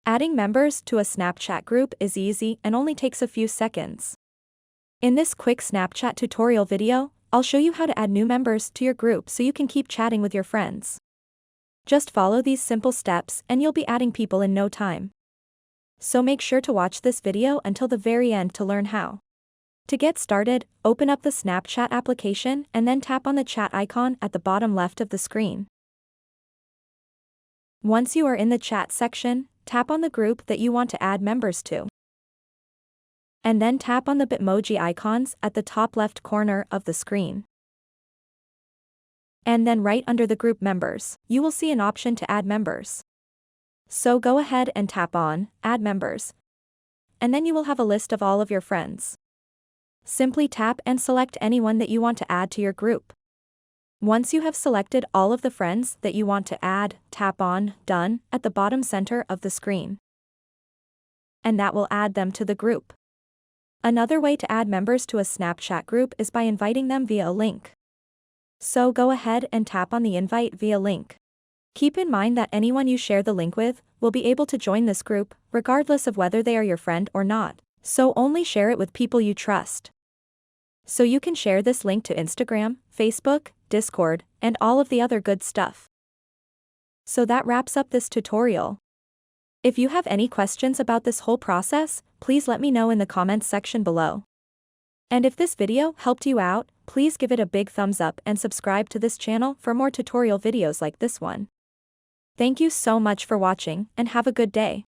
Adding members to a Snapchat group is easy and only takes a few seconds. In this quick Snapchat tutorial video, I'll show you how to add new members to your group so you can keep chatting with your friends. Just follow these simple steps and you'll be adding people in no time. So make sure to watch this video until the very end to learn how. To get started, open up the Snapchat application and then tap on the chat icon at the bottom left of the screen. Once you are in the chat section, tap on the group that you want to add members to. And then tap on the Bitmoji icons at the top left corner of the screen. And then right under the group members, you will see an option to add members. So go ahead and tap on Add Members. And then you will have a list of all of your friends. Simply tap and select anyone that you want to add to your group. Once you have selected all of the friends that you want to add, tap on Done at the bottom center of the screen. And that will add them to the group. Another way to add members to a Snapchat group is by inviting them via a link. So go ahead and tap on the Invite via link. Keep in mind that anyone you share the link with will be able to join this group, regardless of whether they are your friend or not, so only share it with people you trust. So you can share this link to Instagram, Facebook, Discord, and all of the other good stuff. So that wraps up this tutorial. If you have any questions about this whole process, please let me know in the comments section below. And if this video helped you out, please give it a big thumbs up and subscribe to this channel for more tutorial videos like this one. Thank you so much for watching and have a good day.